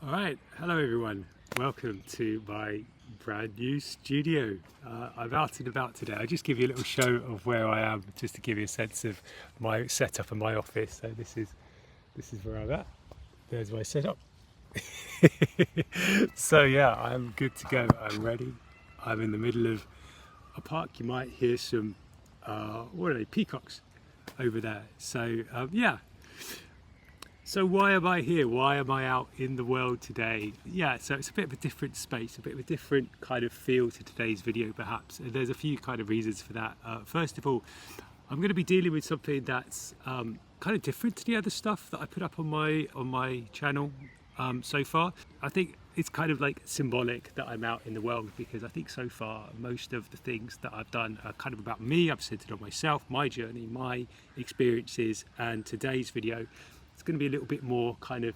Alright, hello everyone, welcome to my brand new studio. I'm out and about today. I'll just give you a little show of where I am, just to give you a sense of my setup in my office. So this is where I'm at. There's my setup. So yeah, I'm good to go. I'm ready. I'm in the middle of a park. You might hear some, what are they, peacocks over there. So yeah. So why am I here? Why am I out in the world today? Yeah, so it's a bit of a different space, a bit of a different kind of feel to today's video perhaps. And there's a few kind of reasons for that. First of all, I'm going to be dealing with something that's kind of different to the other stuff that I put up on my channel so far. I think it's kind of like symbolic that I'm out in the world, because I think so far most of the things that I've done are kind of about me. I've centered on myself, my journey, my experiences, and today's video it's going to be a little bit more kind of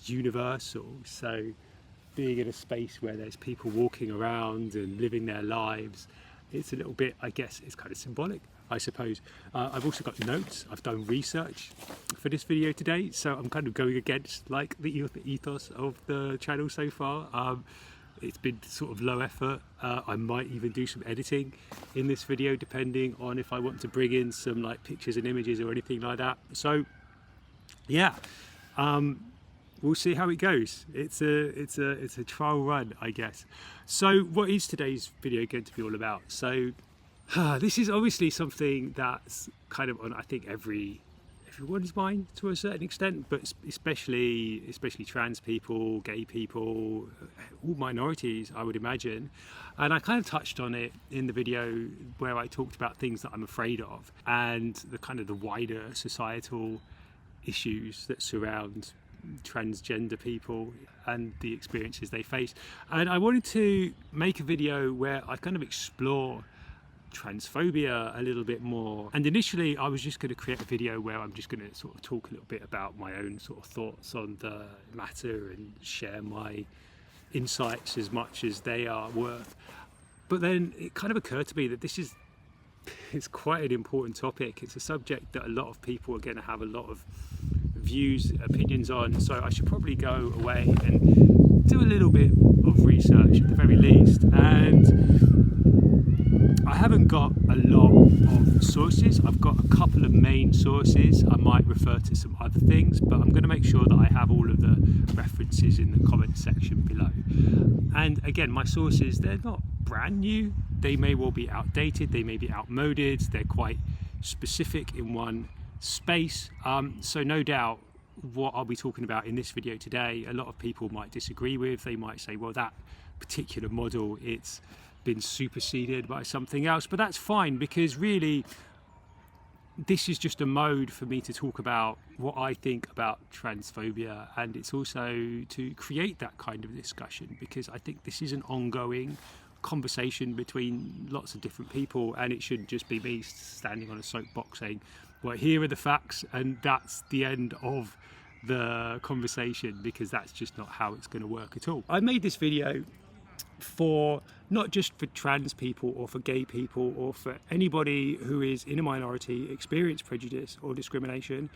universal. So being in a space where there's people walking around and living their lives, it's a little bit, I guess, it's kind of symbolic, I suppose. I've also got notes. I've done research for this video today, so I'm kind of going against like the ethos of the channel so far. It's been sort of low effort. I might even do some editing in this video depending on if I want to bring in some like pictures and images or anything like that. So yeah, we'll see how it goes. It's a trial run, I guess. So what is today's video going to be all about? So this is obviously something that's kind of on, I think, everyone's mind to a certain extent, but especially trans people, gay people, all minorities, I would imagine. And I kind of touched on it in the video where I talked about things that I'm afraid of and the kind of the wider societal issues that surround transgender people and the experiences they face. And I wanted to make a video where I kind of explore transphobia a little bit more. And initially I was just going to create a video where I'm just going to sort of talk a little bit about my own sort of thoughts on the matter and share my insights as much as they are worth. But then it kind of occurred to me that it's quite an important topic. It's a subject that a lot of people are going to have a lot of views, opinions on, so I should probably go away and do a little bit of research at the very least. And I haven't got a lot of sources. I've got a couple of main sources. I might refer to some other things, but I'm going to make sure that I have all of the references in the comment section below. And again, my sources, they're not brand new. They may well be outdated, they may be outmoded, they're quite specific in one space. So no doubt what I'll be talking about in this video today, a lot of people might disagree with. They might say, well, that particular model, it's been superseded by something else, but that's fine, because really this is just a mode for me to talk about what I think about transphobia, and it's also to create that kind of discussion, because I think this is an ongoing conversation between lots of different people, and it shouldn't just be me standing on a soapbox saying, well, here are the facts and that's the end of the conversation, because that's just not how it's going to work at all. I made this video for not just for trans people or for gay people or for anybody who is in a minority, experience prejudice or discrimination.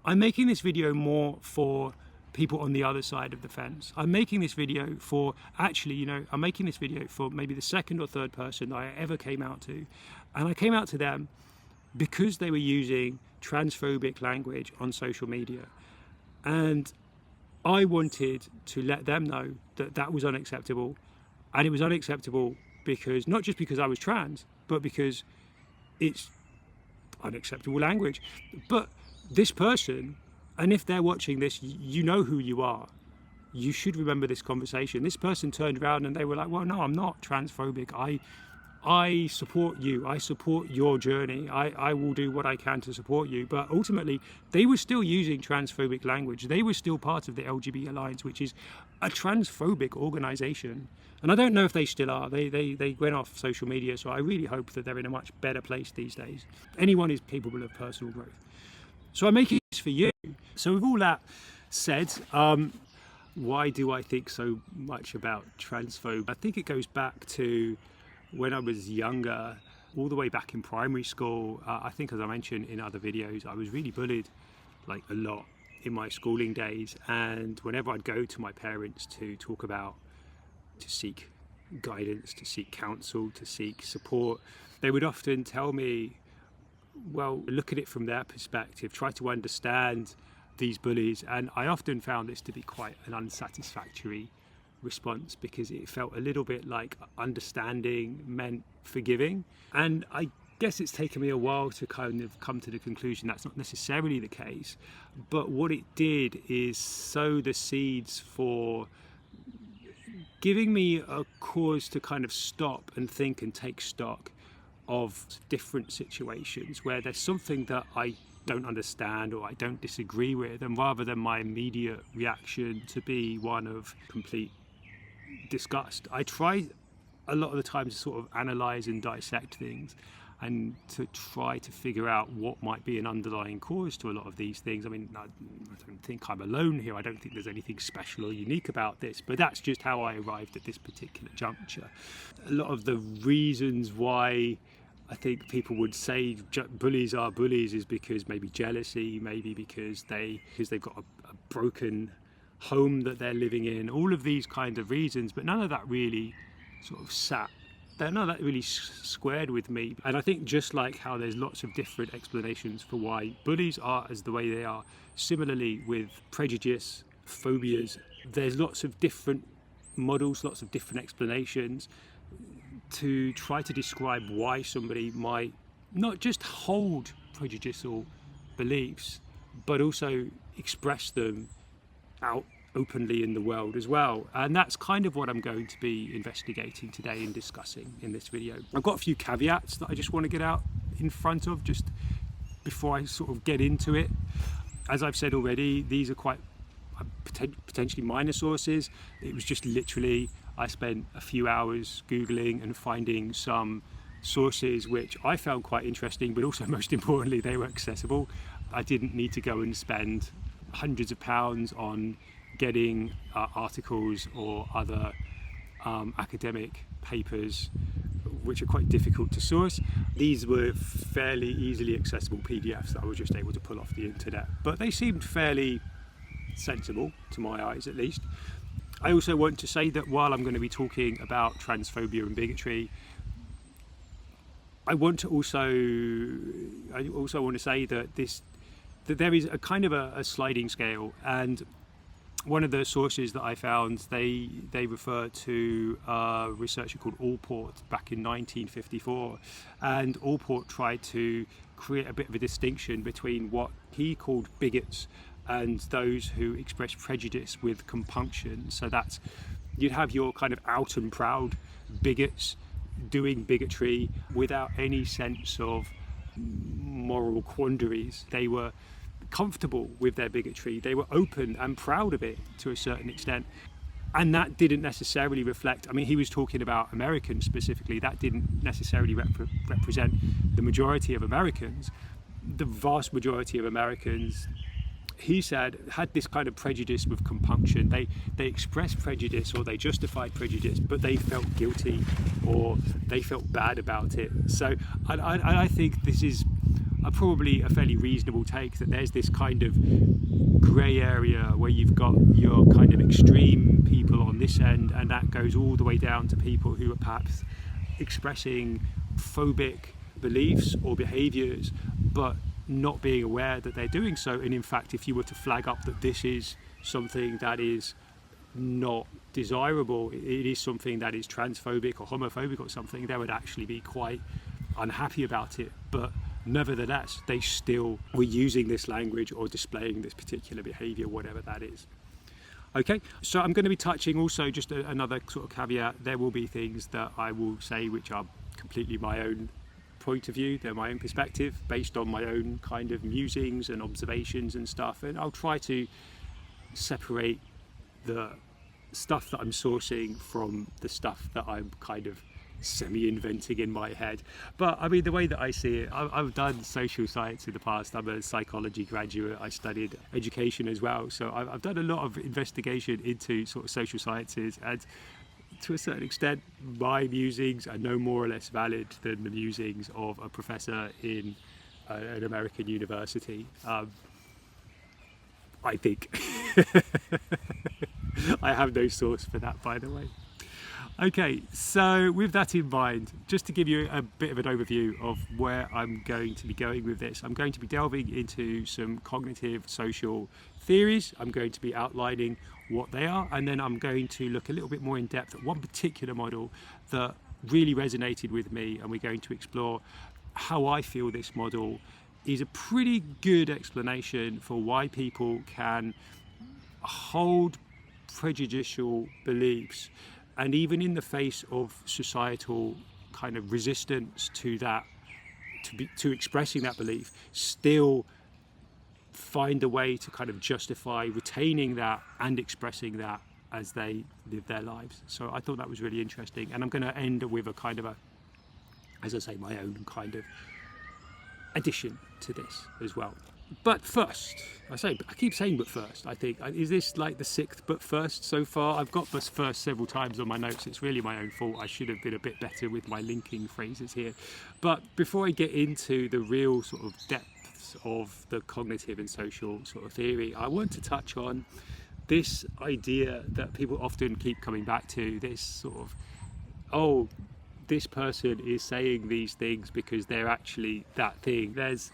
I'm making this video more for people on the other side of the fence. I'm making this video for, actually, I'm making this video for maybe the second or third person that I ever came out to. And I came out to them because they were using transphobic language on social media. And I wanted to let them know that that was unacceptable. And it was unacceptable because, not just because I was trans, but because it's unacceptable language. But this person, and if they're watching this, you know who you are. You should remember this conversation. This person turned around and they were like, well, no, I'm not transphobic. I support you. I support your journey. I will do what I can to support you. But ultimately, they were still using transphobic language. They were still part of the LGBT Alliance, which is a transphobic organization. And I don't know if they still are. They went off social media, so I really hope that they're in a much better place these days. Anyone is capable of personal growth. So I'm making this for you. So with all that said, why do I think so much about transphobia? I think it goes back to when I was younger, all the way back in primary school. I think, as I mentioned in other videos, I was really bullied like a lot. in my schooling days, and whenever I'd go to my parents to talk about, to seek guidance, to seek counsel, to seek support, they would often tell me, well, look at it from their perspective, try to understand these bullies. And I often found this to be quite an unsatisfactory response, because it felt a little bit like understanding meant forgiving. And I guess it's taken me a while to kind of come to the conclusion that's not necessarily the case. But what it did is sow the seeds for giving me a cause to kind of stop and think and take stock of different situations where there's something that I don't understand or I don't disagree with, and rather than my immediate reaction to be one of complete disgust, I try a lot of the time to sort of analyze and dissect things and to try to figure out what might be an underlying cause to a lot of these things. I mean, I don't think I'm alone here. I don't think there's anything special or unique about this, but that's just how I arrived at this particular juncture. A lot of the reasons why I think people would say bullies are bullies is because maybe jealousy, maybe because they've got a broken home that they're living in, all of these kind of reasons, but none of that really sort of none of that really squared with me. And I think just like how there's lots of different explanations for why bullies are as the way they are, similarly with prejudice, phobias, there's lots of different models, lots of different explanations to try to describe why somebody might not just hold prejudicial beliefs, but also express them out openly in the world as well. And that's kind of what I'm going to be investigating today and discussing in this video. I've got a few caveats that I just want to get out in front of just before I sort of get into it. As I've said already, these are quite potentially minor sources. It was just literally, I spent a few hours Googling and finding some sources which I found quite interesting, but also most importantly, they were accessible. I didn't need to go and spend hundreds of pounds on getting articles or other academic papers which are quite difficult to source. These were fairly easily accessible PDFs that I was just able to pull off the internet, but they seemed fairly sensible to my eyes at least. I also want to say that while I'm going to be talking about transphobia and bigotry, I also want to say that there is a kind of a sliding scale, and one of the sources that I found, they refer to a researcher called Allport back in 1954, and Allport tried to create a bit of a distinction between what he called bigots and those who express prejudice with compunction. So that's, you'd have your kind of out and proud bigots doing bigotry without any sense of moral quandaries. They were comfortable with their bigotry, they were open and proud of it to a certain extent, and that didn't necessarily reflect, I mean, he was talking about Americans specifically, that didn't necessarily represent the majority of Americans. The vast majority of Americans, he said, had this kind of prejudice with compunction. They expressed prejudice or they justified prejudice, but they felt guilty or they felt bad about it. So I think this is probably a fairly reasonable take, that there's this kind of grey area where you've got your kind of extreme people on this end, and that goes all the way down to people who are perhaps expressing phobic beliefs or behaviours, but not being aware that they're doing so. And in fact, if you were to flag up that this is something that is not desirable, it is something that is transphobic or homophobic or something, they would actually be quite unhappy about it. But nevertheless, they still were using this language or displaying this particular behaviour, whatever that is. Okay, so I'm going to be touching also just another sort of caveat. There will be things that I will say which are completely my own point of view, they're my own perspective based on my own kind of musings and observations and stuff, and I'll try to separate the stuff that I'm sourcing from the stuff that I'm kind of semi-inventing in my head. But I mean, the way that I see it, I've done social science in the past. I'm a psychology graduate. I studied education as well, so I've done a lot of investigation into sort of social sciences, and to a certain extent my musings are no more or less valid than the musings of a professor in an American university. I think. I have no source for that, by the way. Okay, so with that in mind, just to give you a bit of an overview of where I'm going to be going with this, I'm going to be delving into some cognitive social theories. I'm going to be outlining what they are, and then I'm going to look a little bit more in depth at one particular model that really resonated with me, and we're going to explore how I feel this model is a pretty good explanation for why people can hold prejudicial beliefs, and even in the face of societal kind of resistance to that, to expressing that belief, still find a way to kind of justify retaining that and expressing that as they live their lives. So I thought that was really interesting, and I'm going to end with a kind of a, as I say, my own kind of addition to this as well. But first, I keep saying but first, I think, is this like the 6th but first so far? I've got but first several times on my notes. It's really my own fault. I should have been a bit better with my linking phrases here. But before I get into the real sort of depths of the cognitive and social sort of theory, I want to touch on this idea that people often keep coming back to, this sort of, oh, this person is saying these things because they're actually that thing. There's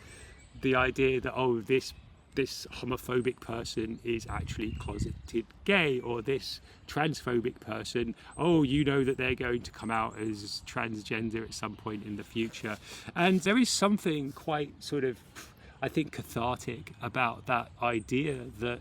the idea that, oh, this homophobic person is actually closeted gay, or this transphobic person, oh, you know that they're going to come out as transgender at some point in the future. And there is something quite sort of, I think, cathartic about that idea that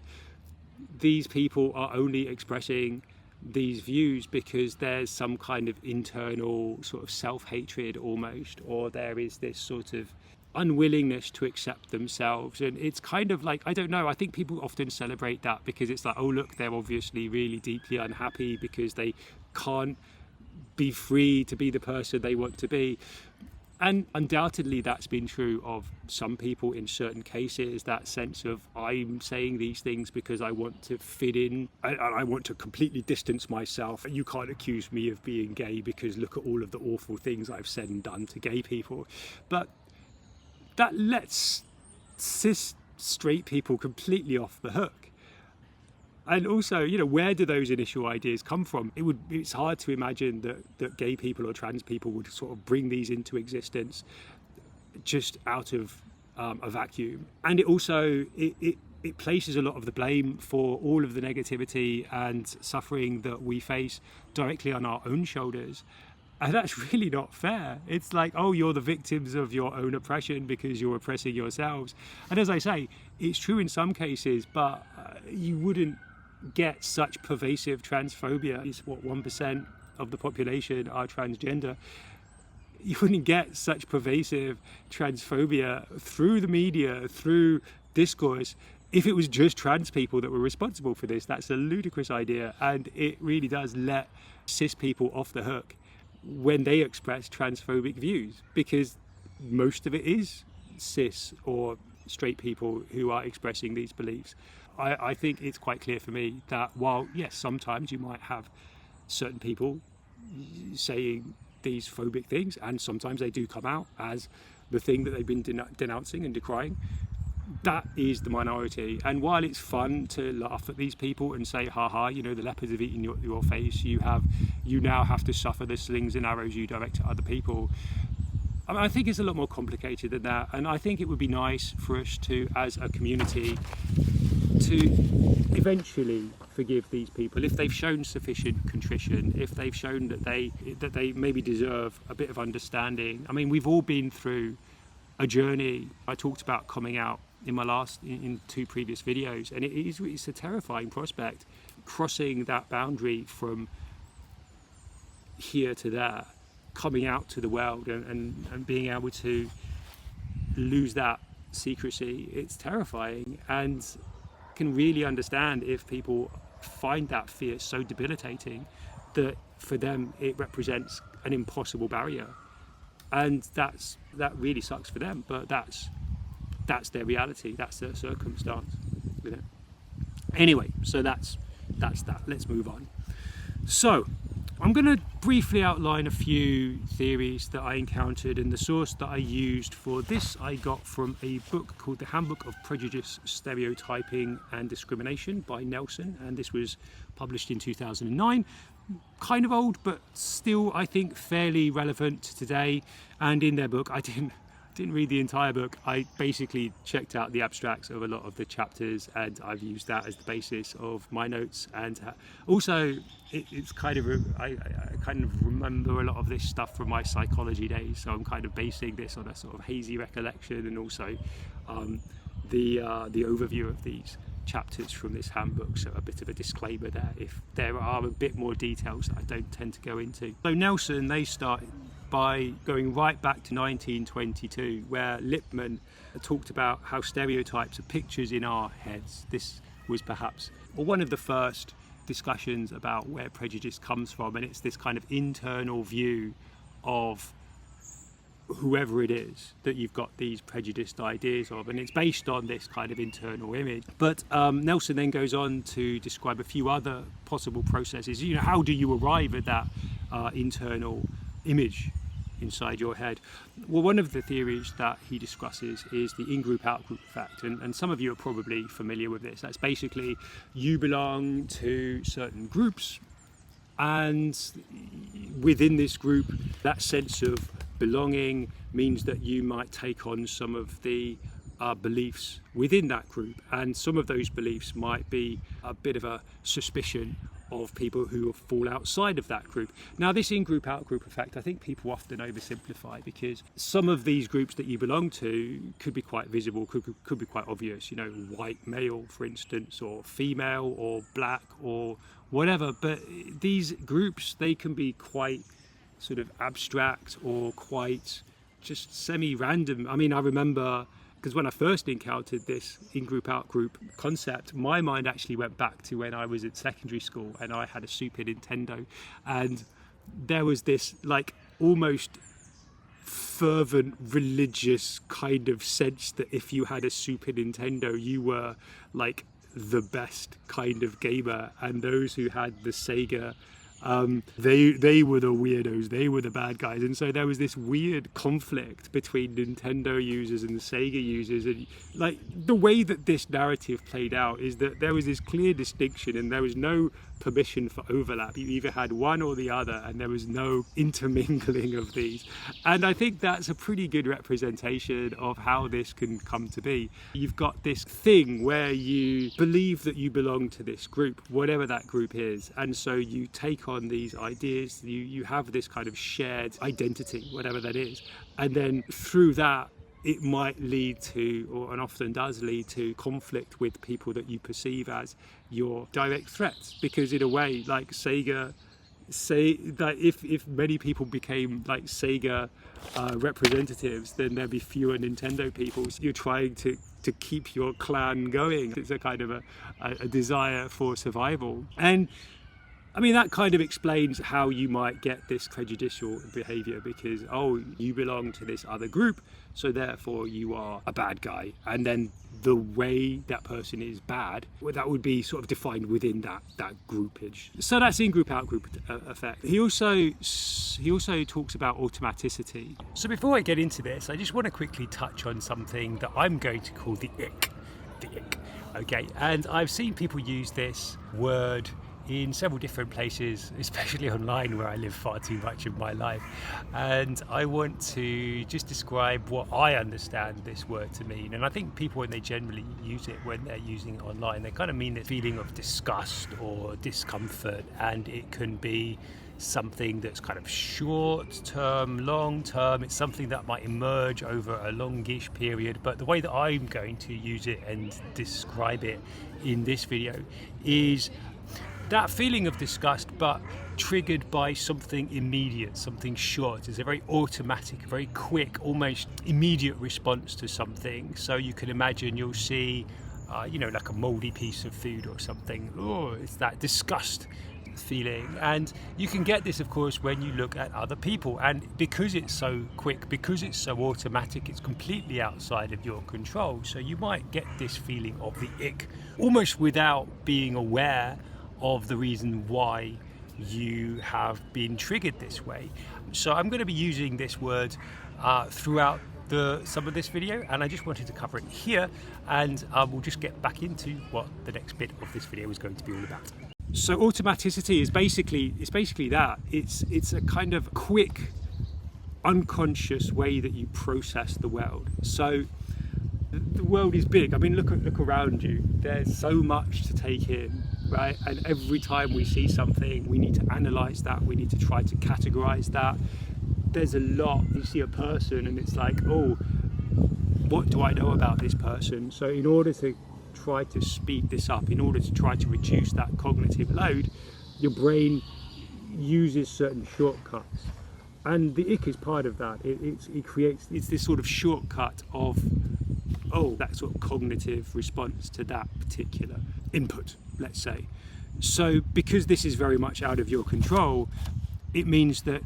these people are only expressing these views because there's some kind of internal sort of self-hatred almost, or there is this sort of unwillingness to accept themselves. And it's kind of like, I don't know, I think people often celebrate that because it's like, oh look, they're obviously really deeply unhappy because they can't be free to be the person they want to be. And undoubtedly that's been true of some people in certain cases, that sense of, I'm saying these things because I want to fit in and I want to completely distance myself. You can't accuse me of being gay because look at all of the awful things I've said and done to gay people. But that lets cis straight people completely off the hook. And also, you know, where do those initial ideas come from? It's hard to imagine that gay people or trans people would sort of bring these into existence just out of a vacuum. And it also, it places a lot of the blame for all of the negativity and suffering that we face directly on our own shoulders. And that's really not fair. It's like, oh, you're the victims of your own oppression because you're oppressing yourselves. And as I say, it's true in some cases, but you wouldn't get such pervasive transphobia. It's what, 1% of the population are transgender. You wouldn't get such pervasive transphobia through the media, through discourse, if it was just trans people that were responsible for this. That's a ludicrous idea, and it really does let cis people off the hook when they express transphobic views, because most of it is cis or straight people who are expressing these beliefs. I think it's quite clear for me that while, yes, sometimes you might have certain people saying these phobic things, and sometimes they do come out as the thing that they've been denouncing and decrying, that is the minority. And while it's fun to laugh at these people and say, haha, you know, the leopards have eaten your face, you now have to suffer the slings and arrows you direct at other people. I mean, I think it's a lot more complicated than that, and I think it would be nice for us to, as a community, to eventually forgive these people if they've shown sufficient contrition, if they've shown that they maybe deserve a bit of understanding. I mean, we've all been through a journey. I talked about coming out in 2 previous videos, and it's a terrifying prospect, crossing that boundary from here to there, coming out to the world and being able to lose that secrecy. It's terrifying, and can really understand if people find that fear so debilitating that for them it represents an impossible barrier, and that really sucks for them, but that's their reality, that's their circumstance, you know. Anyway, so that's that. Let's move on. So I'm going to briefly outline a few theories that I encountered, and the source that I used for this I got from a book called The Handbook of Prejudice, Stereotyping and Discrimination by Nelson, and this was published in 2009. Kind of old, but still I think fairly relevant today. And in their book, I didn't read the entire book. I basically checked out the abstracts of a lot of the chapters, and I've used that as the basis of my notes. And also, it's kind of I kind of remember a lot of this stuff from my psychology days, so I'm kind of basing this on a sort of hazy recollection, and also the overview of these chapters from this handbook. So a bit of a disclaimer there if there are a bit more details that I don't tend to go into. So Nelson, they started by going right back to 1922, where Lippmann talked about how stereotypes are pictures in our heads. This was perhaps one of the first discussions about where prejudice comes from, and it's this kind of internal view of whoever it is that you've got these prejudiced ideas of, and it's based on this kind of internal image. But Nelson then goes on to describe a few other possible processes. You know, how do you arrive at that internal image inside your head? Well, one of the theories that he discusses is the ingroup outgroup effect, and some of you are probably familiar with this. That's basically you belong to certain groups, and within this group, that sense of belonging means that you might take on some of the beliefs within that group, and some of those beliefs might be a bit of a suspicion of people who fall outside of that group. Now, this in-group out-group effect, I think people often oversimplify, because some of these groups that you belong to could be quite visible, could be quite obvious, you know, white male, for instance, or female, or black, or whatever. But these groups, they can be quite sort of abstract or quite just semi-random. I mean, I remember, because when I first encountered this in-group out-group concept, my mind actually went back to when I was at secondary school and I had a Super Nintendo, and there was this like almost fervent religious kind of sense that if you had a Super Nintendo, you were like the best kind of gamer, and those who had the Sega, they were the weirdos, they were the bad guys. And so there was this weird conflict between Nintendo users and Sega users, and like the way that this narrative played out is that there was this clear distinction and there was no permission for overlap. You either had one or the other, and there was no intermingling of these. And I think that's a pretty good representation of how this can come to be. You've got this thing where you believe that you belong to this group, whatever that group is, and so you take on these ideas, you have this kind of shared identity, whatever that is, and then through that it might lead to, and often does lead to, conflict with people that you perceive as your direct threats. Because in a way, like Sega, say that if many people became like Sega representatives, then there'd be fewer Nintendo people. So you're trying to keep your clan going. It's a kind of a desire for survival. And I mean, that kind of explains how you might get this prejudicial behaviour, because, oh, you belong to this other group, so therefore you are a bad guy. And then the way that person is bad, well, that would be sort of defined within that groupage. So that's in-group, out-group effect. He also talks about automaticity. So before I get into this, I just want to quickly touch on something that I'm going to call the ick. The ick. Okay, and I've seen people use this word in several different places, especially online, where I live far too much of my life. And I want to just describe what I understand this word to mean. And I think people, when they generally use it, when they're using it online, they kind of mean this feeling of disgust or discomfort, and it can be something that's kind of short term, long term. It's something that might emerge over a longish period. But the way that I'm going to use it and describe it in this video is that feeling of disgust, but triggered by something immediate, something short. It's a very automatic, very quick, almost immediate response to something. So you can imagine you'll see, like a moldy piece of food or something. Oh, it's that disgust feeling. And you can get this, of course, when you look at other people. And because it's so quick, because it's so automatic, it's completely outside of your control. So you might get this feeling of the ick almost without being aware of the reason why you have been triggered this way. So I'm going to be using this word throughout some of this video, and I just wanted to cover it here, and we'll just get back into what the next bit of this video is going to be all about. So automaticity is basically that. It's a kind of quick, unconscious way that you process the world. So the world is big. I mean, look around you. There's so much to take in, right? And every time we see something, we need to analyze that. We need to try to categorize that. There's a lot. You see a person and it's like, oh, what do I know about this person? So in order to try to speed this up, in order to try to reduce that cognitive load, your brain uses certain shortcuts. And the ick is part of that. It's this sort of shortcut of, oh, that sort of cognitive response to that particular input, let's say. So because this is very much out of your control, it means that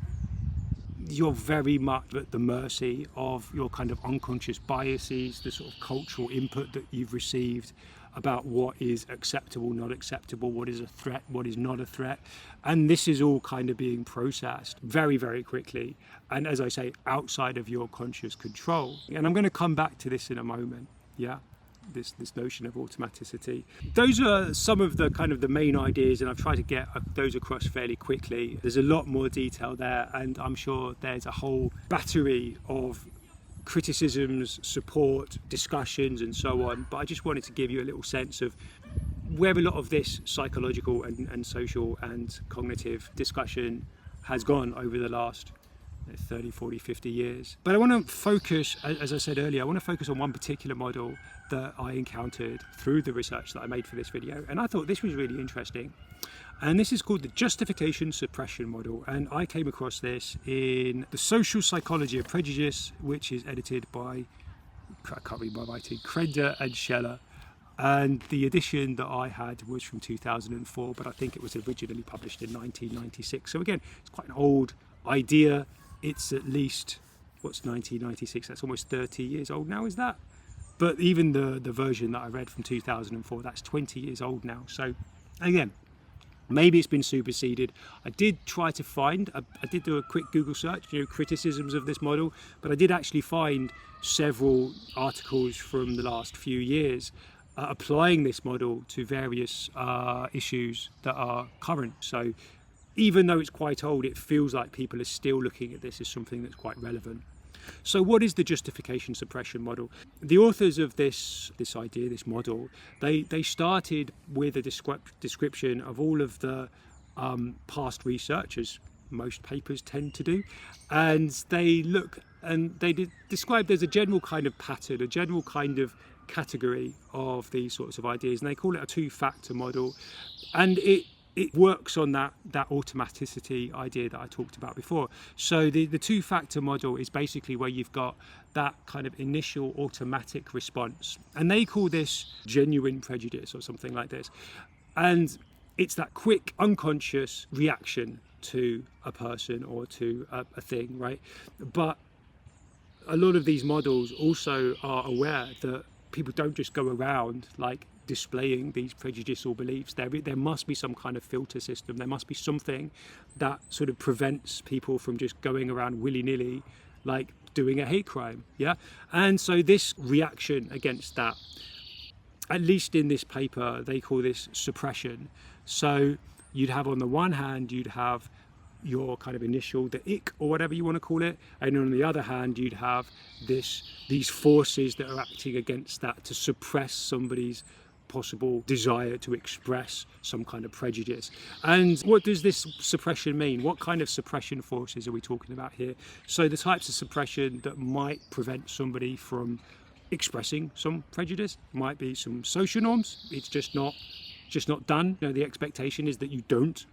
you're very much at the mercy of your kind of unconscious biases, the sort of cultural input that you've received about what is acceptable, not acceptable, what is a threat, what is not a threat. And this is all kind of being processed very, very quickly. And as I say, outside of your conscious control. And I'm going to come back to this in a moment. Yeah. This notion of automaticity. Those are some of the kind of the main ideas, and I've tried to get those across fairly quickly. There's a lot more detail there, and I'm sure there's a whole battery of criticisms, support, discussions and so on, but I just wanted to give you a little sense of where a lot of this psychological and social and cognitive discussion has gone over the last 30, 40, 50 years. But I want to focus, as I said earlier, I want to focus on one particular model that I encountered through the research that I made for this video, and I thought this was really interesting. And this is called the justification suppression model, and I came across this in The Social Psychology of Prejudice, which is edited by, I can't read my writing, Transgender and Scheller. And the edition that I had was from 2004, but I think it was originally published in 1996. So again, it's quite an old idea. It's at least, what's 1996? That's almost 30 years old now, is that? But even the version that I read from 2004, that's 20 years old now. So again, maybe it's been superseded. I did try to find, I did do a quick Google search, criticisms of this model, but I did actually find several articles from the last few years applying this model to various issues that are current. So even though it's quite old, it feels like people are still looking at this as something that's quite relevant. So what is the justification suppression model? The authors of this idea, this model, they started with a description of all of the past research, as most papers tend to do, and they describe there's a general kind of pattern, a general kind of category of these sorts of ideas, and they call it a two-factor model, and it works on that automaticity idea that I talked about before. So the two-factor model is basically where you've got that kind of initial automatic response, and they call this genuine prejudice or something like this. And it's that quick unconscious reaction to a person or to a thing, right? But a lot of these models also are aware that people don't just go around like displaying these prejudicial beliefs. There must be some kind of filter system. There must be something that sort of prevents people from just going around willy-nilly like doing a hate crime. Yeah. And so this reaction against that, at least in this paper, they call this suppression. So you'd have, on the one hand, you'd have your kind of initial, the ick or whatever you want to call it, and on the other hand you'd have these forces that are acting against that to suppress somebody's possible desire to express some kind of prejudice. And what does this suppression mean? What kind of suppression forces are we talking about here? So the types of suppression that might prevent somebody from expressing some prejudice might be some social norms. It's just not done. The expectation is that you don't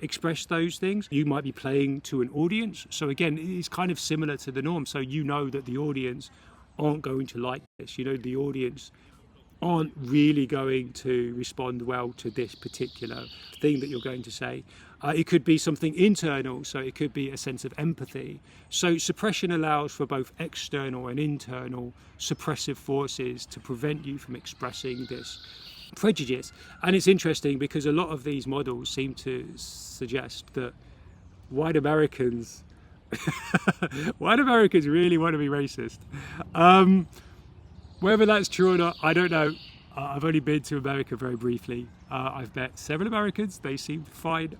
express those things. You might be playing to an audience, so again it's kind of similar to the norm. So that the audience aren't going to like this, the audience aren't really going to respond well to this particular thing that you're going to say. It could be something internal, so it could be a sense of empathy. So suppression allows for both external and internal suppressive forces to prevent you from expressing this prejudice. And it's interesting because a lot of these models seem to suggest that white Americans really want to be racist. Whether that's true or not, I don't know. I've only been to America very briefly. I've met several Americans. They seem fine.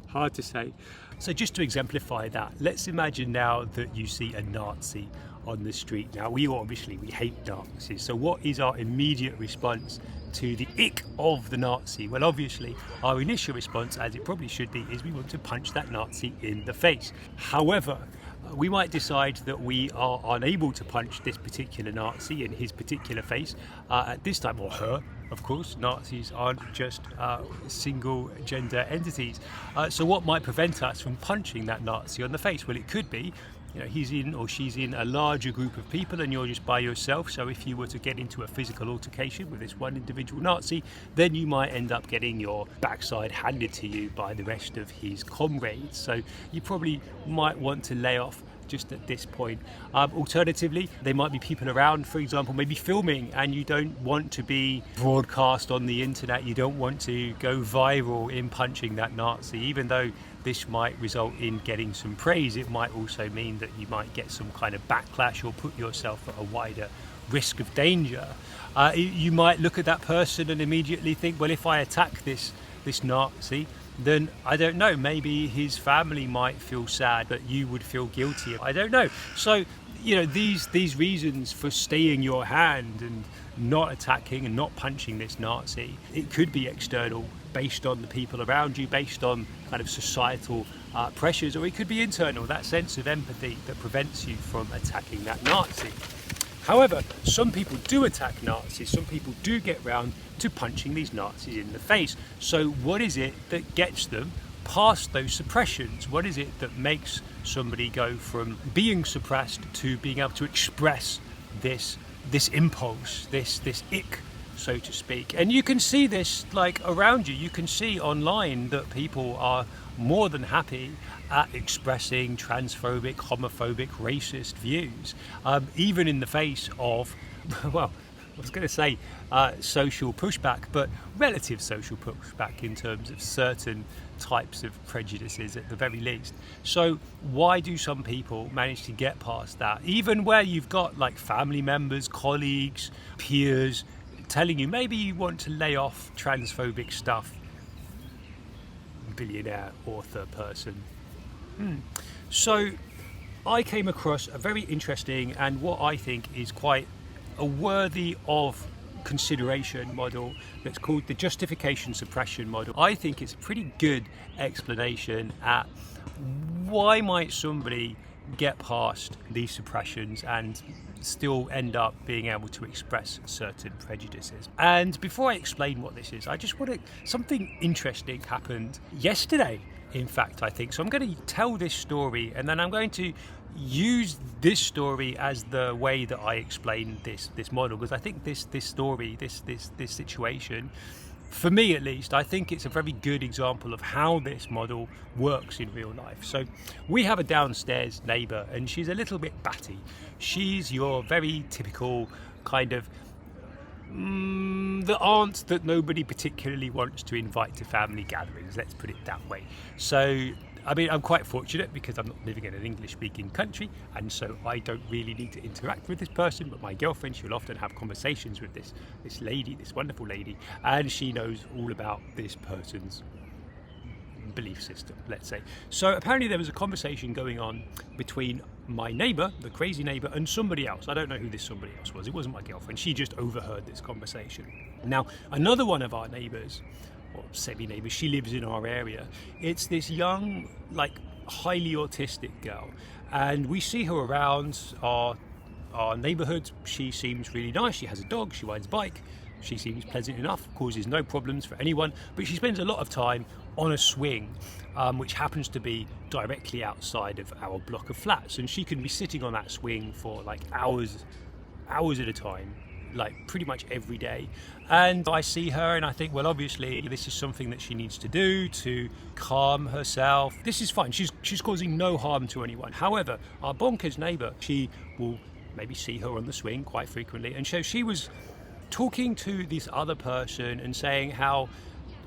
Hard to say. So just to exemplify that, let's imagine now that you see a Nazi on the street. Now, we hate Nazis. So what is our immediate response to the ick of the Nazi? Well, obviously, our initial response, as it probably should be, is we want to punch that Nazi in the face. However, we might decide that we are unable to punch this particular Nazi in his particular face at this time, or her. Of course, Nazis aren't just single gender entities. So what might prevent us from punching that Nazi on the face? Well, it could be, he's in or she's in a larger group of people and you're just by yourself. So if you were to get into a physical altercation with this one individual Nazi, then you might end up getting your backside handed to you by the rest of his comrades. So you probably might want to lay off just at this point. Alternatively, there might be people around, for example, maybe filming, and you don't want to be broadcast on the internet. You don't want to go viral in punching that Nazi. Even though this might result in getting some praise, it might also mean that you might get some kind of backlash or put yourself at a wider risk of danger. You might look at that person and immediately think, well, if I attack this Nazi, then I don't know, maybe his family might feel sad, but you would feel guilty. I don't know. So, these reasons for staying your hand and not attacking and not punching this Nazi, it could be external, based on the people around you, based on kind of societal pressures, or it could be internal, that sense of empathy that prevents you from attacking that Nazi. However, some people do attack Nazis, some people do get round to punching these Nazis in the face. So what is it that gets them past those suppressions? What is it that makes somebody go from being suppressed to being able to express this impulse, this ick, so to speak? And you can see this around you. You can see online that people are more than happy at expressing transphobic, homophobic, racist views, even in the face of, well, I was going to say social pushback, but relative social pushback in terms of certain types of prejudices at the very least. So why do some people manage to get past that, even where you've got family members, colleagues, peers telling you maybe you want to lay off transphobic stuff? Billionaire author person. So I came across a very interesting and what I think is quite a worthy of consideration model that's called the justification suppression model. I think it's a pretty good explanation at why might somebody get past these suppressions and still end up being able to express certain prejudices. And before I explain what this is, I just want to, something interesting happened yesterday, in fact, I think. So I'm going to tell this story and then I'm going to use this story as the way that I explain this model, because I think this story, this situation, for me at least, I think it's a very good example of how this model works in real life. So we have a downstairs neighbour and she's a little bit batty. She's your very typical kind of the aunt that nobody particularly wants to invite to family gatherings, let's put it that way. So I mean, I'm quite fortunate because I'm not living in an English-speaking country, and so I don't really need to interact with this person, but my girlfriend, she'll often have conversations with this lady, this wonderful lady, and she knows all about this person's belief system, let's say. So apparently there was a conversation going on between my neighbour, the crazy neighbour, and somebody else. I don't know who this somebody else was. It wasn't my girlfriend. She just overheard this conversation. Now, another one of our neighbours, or semi-neighbours, she lives in our area. It's this young, highly autistic girl, and we see her around our neighbourhood. She seems really nice. She has a dog, she rides a bike, she seems pleasant enough, causes no problems for anyone, but she spends a lot of time on a swing, which happens to be directly outside of our block of flats, and she can be sitting on that swing for hours at a time, pretty much every day. And I see her and I think, well, obviously this is something that she needs to do to calm herself. This is fine. She's causing no harm to anyone. However, our bonkers neighbour, she will maybe see her on the swing quite frequently, and so she was talking to this other person and saying how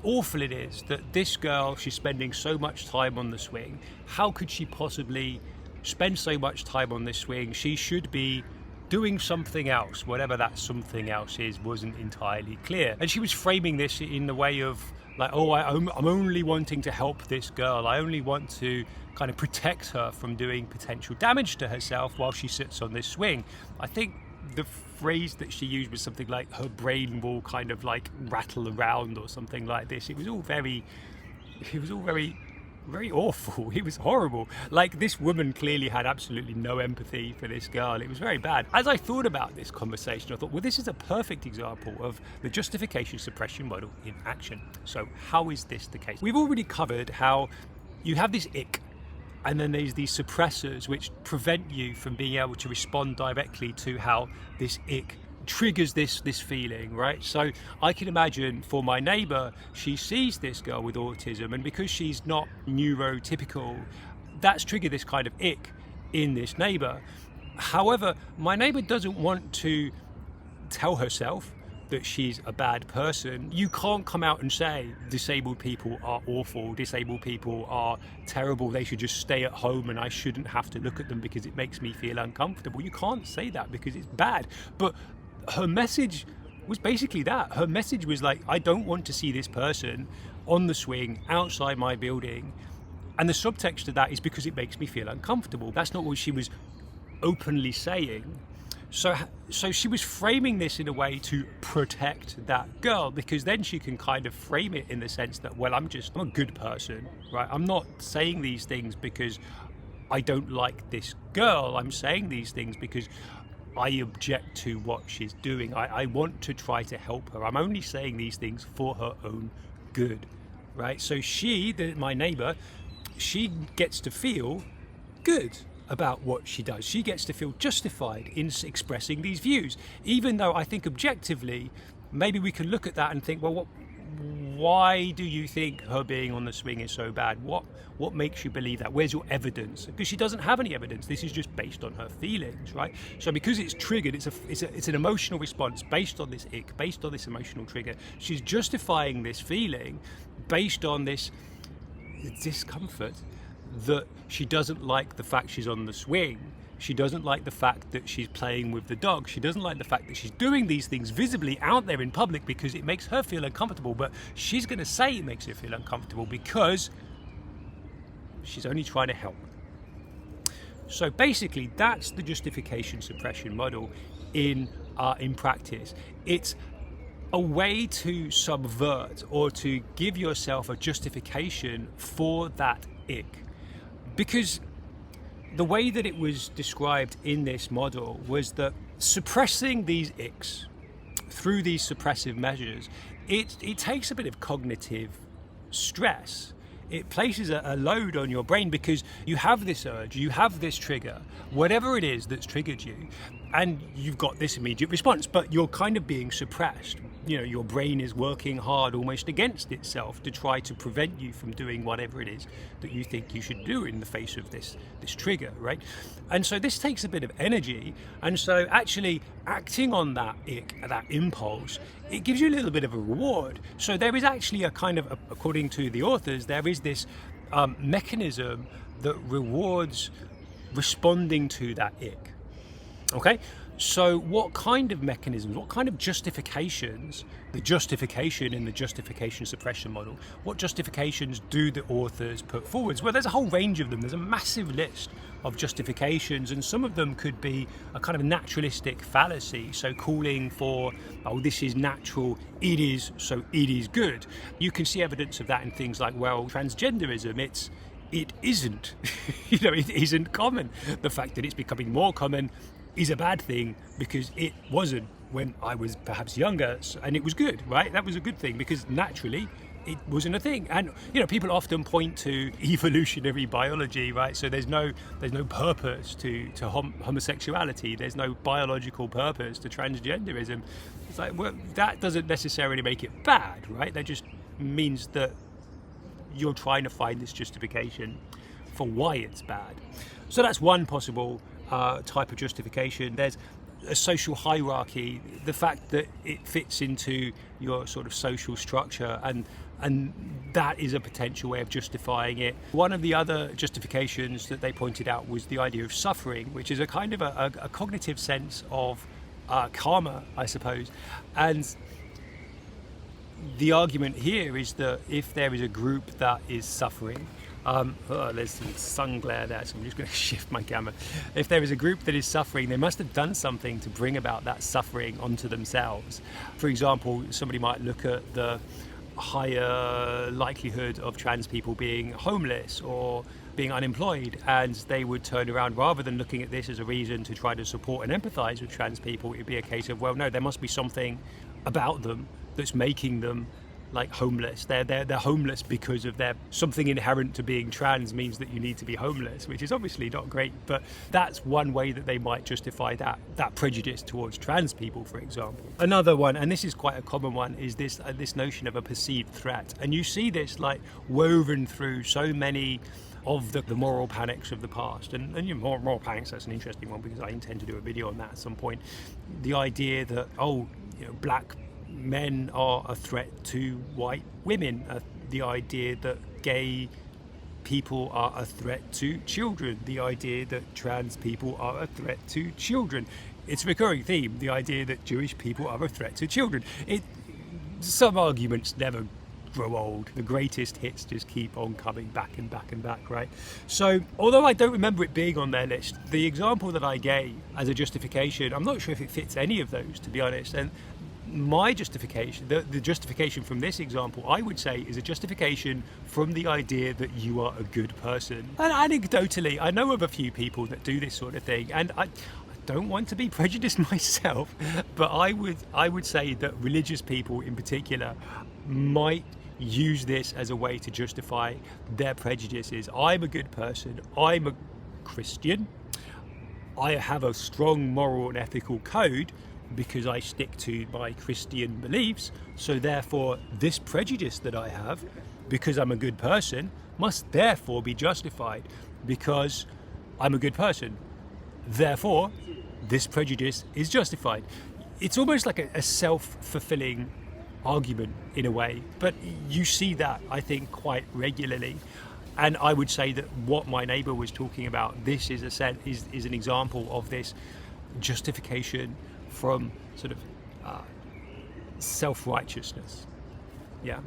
awful it is that this girl, she's spending so much time on the swing. How could she possibly spend so much time on this swing? She should be doing something else. Whatever that something else is wasn't entirely clear. And she was framing this in the way of like, oh, I'm only wanting to help this girl. I only want to kind of protect her from doing potential damage to herself while she sits on this swing. I think the phrase that she used was something like her brain will kind of like rattle around or something like this. It was all very awful. It was horrible. Like, this woman clearly had absolutely no empathy for this girl. It was very bad. As I thought about this conversation, I thought, well, this is a perfect example of the justification suppression model in action. So how is this the case? We've already covered how you have this ick, and then there's these suppressors which prevent you from being able to respond directly to how this ick triggers this feeling, right? So I can imagine for my neighbor, she sees this girl with autism, and because she's not neurotypical, that's triggered this kind of ick in this neighbor. However, my neighbor doesn't want to tell herself that she's a bad person. You can't come out and say disabled people are awful, disabled people are terrible, they should just stay at home and I shouldn't have to look at them because it makes me feel uncomfortable. You can't say that because it's bad. But her message was basically that. Her message was like, I don't want to see this person on the swing outside my building. And the subtext to that is because it makes me feel uncomfortable. That's not what she was openly saying. So she was framing this in a way to protect that girl, because then she can kind of frame it in the sense that, well, I'm a good person, right? I'm not saying these things because I don't like this girl. I'm saying these things because I object to what she's doing. I want to try to help her. I'm only saying these things for her own good, right? So my neighbor, she gets to feel good about what she does. She gets to feel justified in expressing these views, even though I think objectively, maybe we can look at that and think, well, why do you think her being on the swing is so bad? What makes you believe that? Where's your evidence? Because she doesn't have any evidence. This is just based on her feelings, right? So because it's triggered, it's an emotional response based on this ick, based on this emotional trigger. She's justifying this feeling based on this discomfort that she doesn't like the fact she's on the swing. She doesn't like the fact that she's playing with the dog. She doesn't like the fact that she's doing these things visibly out there in public because it makes her feel uncomfortable. But she's going to say it makes her feel uncomfortable because she's only trying to help. So basically, that's the justification suppression model in practice. It's a way to subvert or to give yourself a justification for that ick. Because the way that it was described in this model was that suppressing these icks through these suppressive measures, it takes a bit of cognitive stress. It places a load on your brain because you have this urge, you have this trigger, whatever it is that's triggered you, and you've got this immediate response, but you're kind of being suppressed. You know, your brain is working hard almost against itself to try to prevent you from doing whatever it is that you think you should do in the face of this trigger, right? And so this takes a bit of energy, and so actually acting on that ick, that impulse, it gives you a little bit of a reward. So there is actually a kind of, according to the authors, there is this mechanism that rewards responding to that ick. Okay, so what kind of mechanisms, what kind of justifications, the justification in the justification suppression model, what justifications do the authors put forwards? Well, there's a whole range of them. There's a massive list of justifications, and some of them could be a kind of naturalistic fallacy, so calling for, oh, this is natural, it is, so it is good. You can see evidence of that in things like, well, transgenderism, it isn't, it isn't common. The fact that it's becoming more common is a bad thing because it wasn't when I was perhaps younger, and it was good, right? That was a good thing because naturally it wasn't a thing. And people often point to evolutionary biology, right? So there's no purpose to homosexuality. There's no biological purpose to transgenderism. It's like, well, that doesn't necessarily make it bad, right? That just means that you're trying to find this justification for why it's bad. So that's one possible type of justification. There's a social hierarchy, the fact that it fits into your sort of social structure, and that is a potential way of justifying it. One of the other justifications that they pointed out was the idea of suffering, which is a kind of a cognitive sense of karma, I suppose. And the argument here is that if there is a group that is suffering, there's some sun glare there, so I'm just going to shift my camera. If there is a group that is suffering, they must have done something to bring about that suffering onto themselves. For example, somebody might look at the higher likelihood of trans people being homeless or being unemployed, and they would turn around, rather than looking at this as a reason to try to support and empathize with trans people, it would be a case of, well, no, there must be something about them that's making them like homeless. They're homeless because of their something inherent to being trans means that you need to be homeless, which is obviously not great, but that's one way that they might justify that prejudice towards trans people, for example. Another one, and this is quite a common one, is this notion of a perceived threat, and you see this like woven through so many of the moral panics of the past, and moral panics, that's an interesting one because I intend to do a video on that at some point. The idea that black men are a threat to white women, the idea that gay people are a threat to children, the idea that trans people are a threat to children. It's a recurring theme, the idea that Jewish people are a threat to children. Some arguments never grow old. The greatest hits just keep on coming back and back and back, right? So, although I don't remember it being on their list, the example that I gave as a justification, I'm not sure if it fits any of those, to be honest. And my justification, the justification from this example, I would say, is a justification from the idea that you are a good person. And anecdotally, I know of a few people that do this sort of thing, and I don't want to be prejudiced myself, but I would say that religious people in particular might use this as a way to justify their prejudices. I'm a good person, I'm a Christian, I have a strong moral and ethical code because I stick to my Christian beliefs, so therefore this prejudice that I have, because I'm a good person, must therefore be justified because I'm a good person. Therefore, this prejudice is justified. It's almost like a self-fulfilling argument in a way, but you see that, I think, quite regularly. And I would say that what my neighbour was talking about, this is an example of this justification from sort of self-righteousness. Yeah.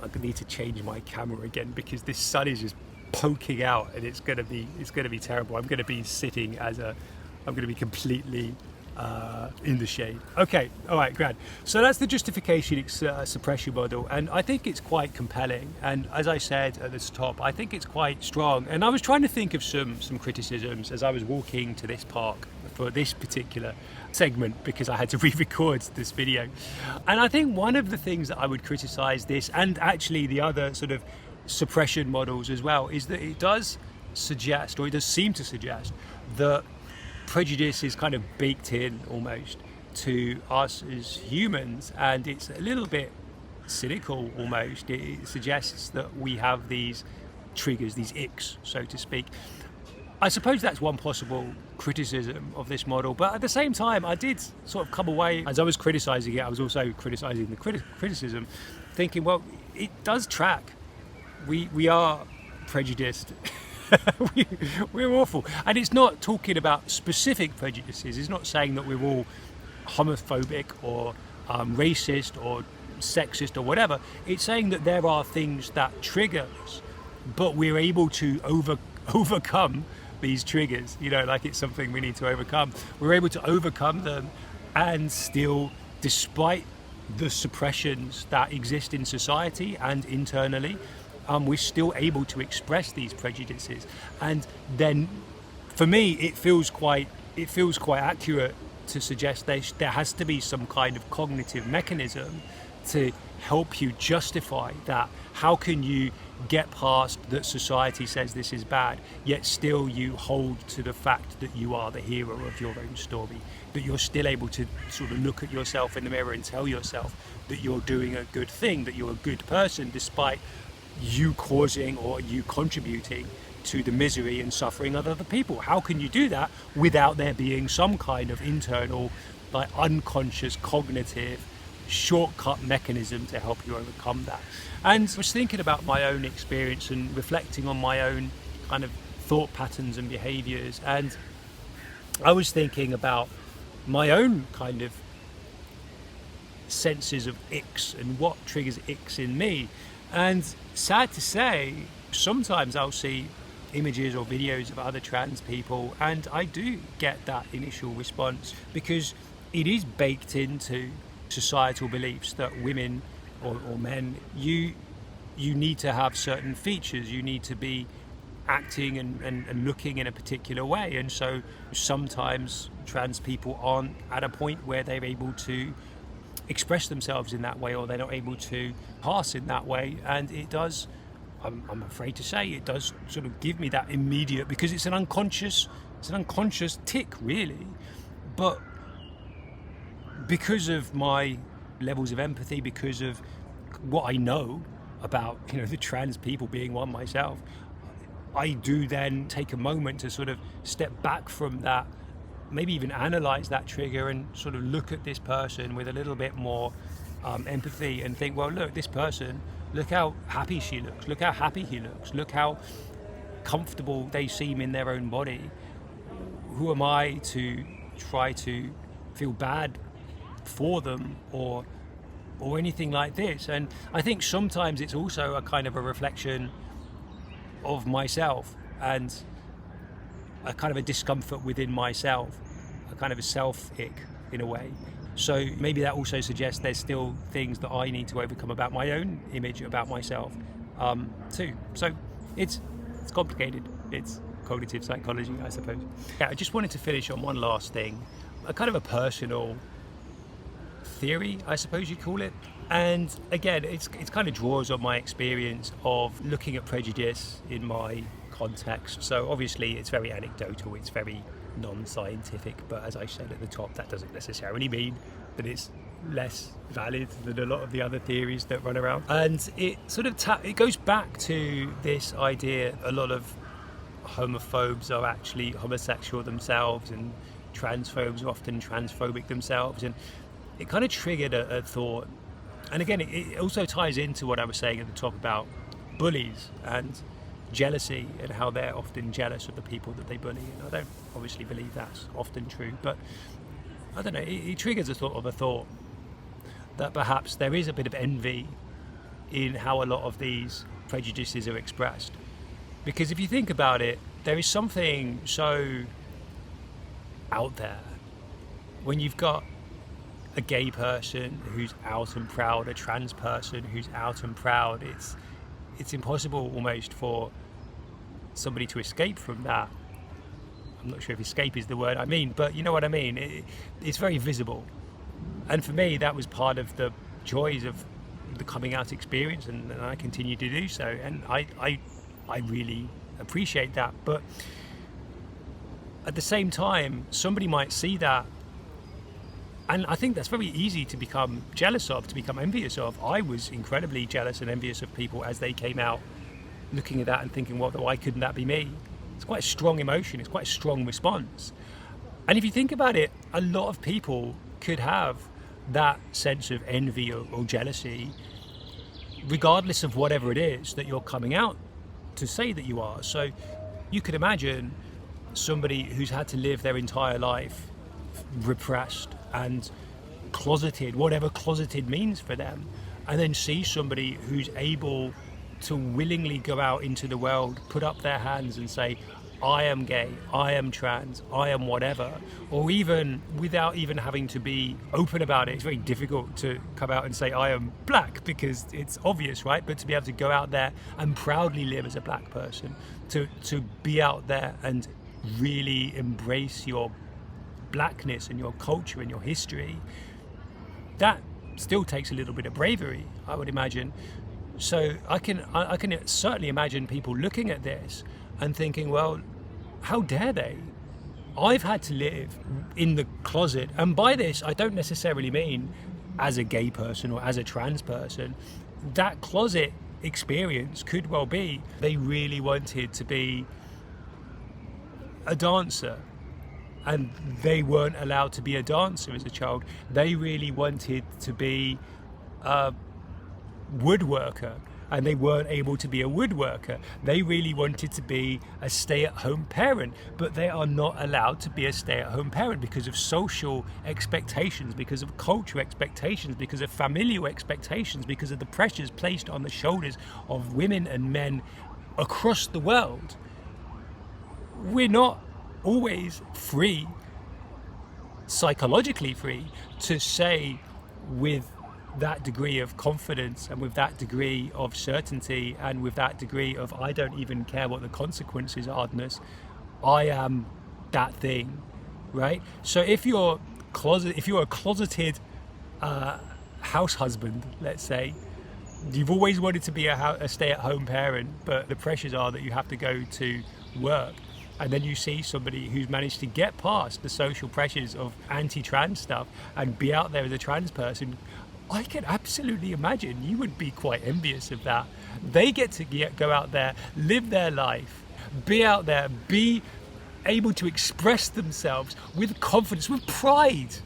I need to change my camera again because this sun is just poking out, and it's gonna be terrible. I'm gonna be sitting I'm gonna be completely in the shade. Okay, all right, grand. So that's the justification suppression model, and I think it's quite compelling. And as I said at the top, I think it's quite strong. And I was trying to think of some criticisms as I was walking to this park for this particular segment because I had to re-record this video. And I think one of the things that I would criticize this, and actually the other sort of suppression models as well, is that it does suggest, or it does seem to suggest, that prejudice is kind of baked in almost to us as humans, and it's a little bit cynical almost. It suggests that we have these triggers, these icks, so to speak. I suppose that's one possible criticism of this model, but at the same time I did sort of come away, as I was criticizing it, I was also criticizing the criticism, thinking, well, it does track. We are prejudiced. We're awful, and it's not talking about specific prejudices. It's not saying that we're all homophobic or racist or sexist or whatever. It's saying that there are things that trigger us, but we're able to overcome these triggers. Like it's something we need to overcome. We're able to overcome them, and still, despite the suppressions that exist in society and internally, we're still able to express these prejudices. And then for me it feels quite accurate to suggest there has to be some kind of cognitive mechanism to help you justify that. How can you get past that society says this is bad, yet still you hold to the fact that you are the hero of your own story, that you're still able to sort of look at yourself in the mirror and tell yourself that you're doing a good thing, that you're a good person, despite you causing or you contributing to the misery and suffering of other people? How can you do that without there being some kind of internal, like unconscious, cognitive shortcut mechanism to help you overcome that? And I was thinking about my own experience and reflecting on my own kind of thought patterns and behaviors, and I was thinking about my own kind of senses of icks and what triggers icks in me. And sad to say, sometimes I'll see images or videos of other trans people and I do get that initial response, because it is baked into societal beliefs that women or men, you need to have certain features, you need to be acting and looking in a particular way. And so sometimes trans people aren't at a point where they're able to express themselves in that way, or they're not able to pass in that way. And it does, I'm afraid to say, it does sort of give me that immediate, because it's an unconscious tick really. But because of my levels of empathy, because of what I know about, the trans people, being one myself, I do then take a moment to sort of step back from that, maybe even analyze that trigger and sort of look at this person with a little bit more empathy and think, well, look, this person, look how happy she looks, look how happy he looks, look how comfortable they seem in their own body. Who am I to try to feel bad for them or anything like this? And I think sometimes it's also a kind of a reflection of myself and a kind of a discomfort within myself, a kind of a self-ick in a way. So maybe that also suggests there's still things that I need to overcome about my own image, about myself too. So it's complicated. It's cognitive psychology, I suppose. Yeah, I just wanted to finish on one last thing, a kind of a personal theory, I suppose you'd call it. And again, it's kind of draws on my experience of looking at prejudice in my context. So obviously it's very anecdotal, it's very non-scientific, but as I said at the top, that doesn't necessarily mean that it's less valid than a lot of the other theories that run around. And it sort of it goes back to this idea a lot of homophobes are actually homosexual themselves, and transphobes are often transphobic themselves, and it kind of triggered a thought. And again, it also ties into what I was saying at the top about bullies and jealousy, and how they're often jealous of the people that they bully. And I don't obviously believe that's often true, but I don't know, it triggers a thought that perhaps there is a bit of envy in how a lot of these prejudices are expressed. Because if you think about it, there is something so out there when you've got a gay person who's out and proud, a trans person who's out and proud. It's impossible almost for somebody to escape from that. I'm not sure if escape is the word I mean, but you know what I mean. It's very visible. And for me, that was part of the joys of the coming out experience, and I continue to do so. And I really appreciate that. But at the same time, somebody might see that, and I think that's very easy to become jealous of, to become envious of. I was incredibly jealous and envious of people as they came out, looking at that and thinking, well, why couldn't that be me? It's quite a strong emotion, it's quite a strong response. And if you think about it, a lot of people could have that sense of envy or jealousy, regardless of whatever it is that you're coming out to say that you are. So you could imagine somebody who's had to live their entire life repressed and closeted, whatever closeted means for them, and then see somebody who's able to willingly go out into the world, put up their hands and say, I am gay, I am trans, I am whatever, or even without even having to be open about it. It's very difficult to come out and say I am black because it's obvious, right? But to be able to go out there and proudly live as a black person, to be out there and really embrace your blackness and your culture and your history, that still takes a little bit of bravery, I would imagine. So I can certainly imagine people looking at this and thinking, well, how dare they? I've had to live in the closet, and by this I don't necessarily mean as a gay person or as a trans person. That closet experience could well be they really wanted to be a dancer and they weren't allowed to be a dancer as a child. They really wanted to be a woodworker and they weren't able to be a woodworker. They really wanted to be a stay-at-home parent, but they are not allowed to be a stay-at-home parent because of social expectations, because of cultural expectations, because of familial expectations, because of the pressures placed on the shoulders of women and men across the world. We're not always free, psychologically free, to say with that degree of confidence and with that degree of certainty and with that degree of I don't even care what the consequences are, I am that thing, right? So if you're a closeted house husband, let's say, you've always wanted to be a stay-at-home parent, but the pressures are that you have to go to work, and then you see somebody who's managed to get past the social pressures of anti-trans stuff and be out there as a trans person, I can absolutely imagine you would be quite envious of that. They get to go out there, live their life, be out there, be able to express themselves with confidence, with pride.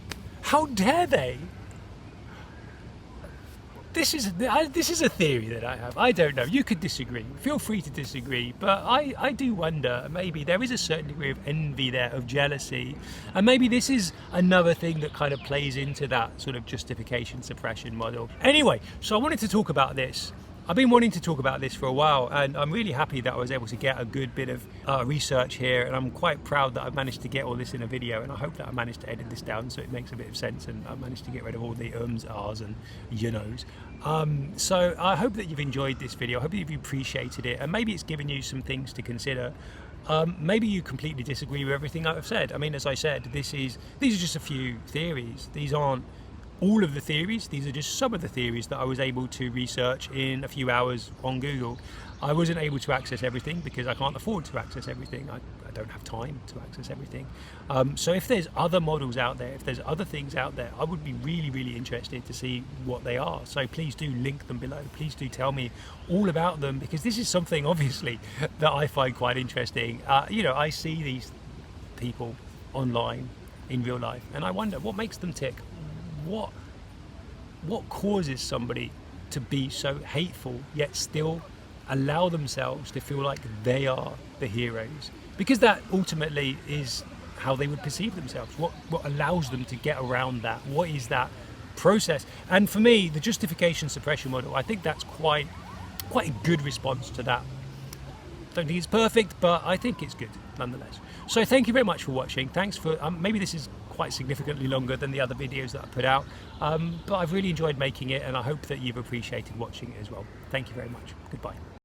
How dare they? This is a theory that I have. I don't know. You could disagree. Feel free to disagree. But I do wonder, maybe there is a certain degree of envy there, of jealousy. And maybe this is another thing that kind of plays into that sort of justification suppression model. Anyway, so I wanted to talk about this. I've been wanting to talk about this for a while, and I'm really happy that I was able to get a good bit of research here, and I'm quite proud that I've managed to get all this in a video, and I hope that I managed to edit this down so it makes a bit of sense, and I managed to get rid of all the ums, ahs, and you knows. So I hope that you've enjoyed this video. I hope that you've appreciated it, and maybe it's given you some things to consider. Maybe you completely disagree with everything I've said. I mean, as I said, these are just a few theories. These aren't all of the theories. These are just some of the theories that I was able to research in a few hours on Google. I wasn't able to access everything because I can't afford to access everything. I don't have time to access everything. So if there's other models out there, if there's other things out there, I would be really, really interested to see what they are. So please do link them below. Please do tell me all about them, because this is something obviously that I find quite interesting. I see these people online in real life and I wonder what makes them tick. What causes somebody to be so hateful yet still allow themselves to feel like they are the heroes? Because that ultimately is how they would perceive themselves. What allows them to get around that? What is that process? And for me, the justification suppression model, I think that's quite a good response to that. Don't think it's perfect, but I think it's good nonetheless. So thank you very much for watching. Thanks for maybe this is quite significantly longer than the other videos that I put out, but I've really enjoyed making it, and I hope that you've appreciated watching it as well. Thank you very much. Goodbye.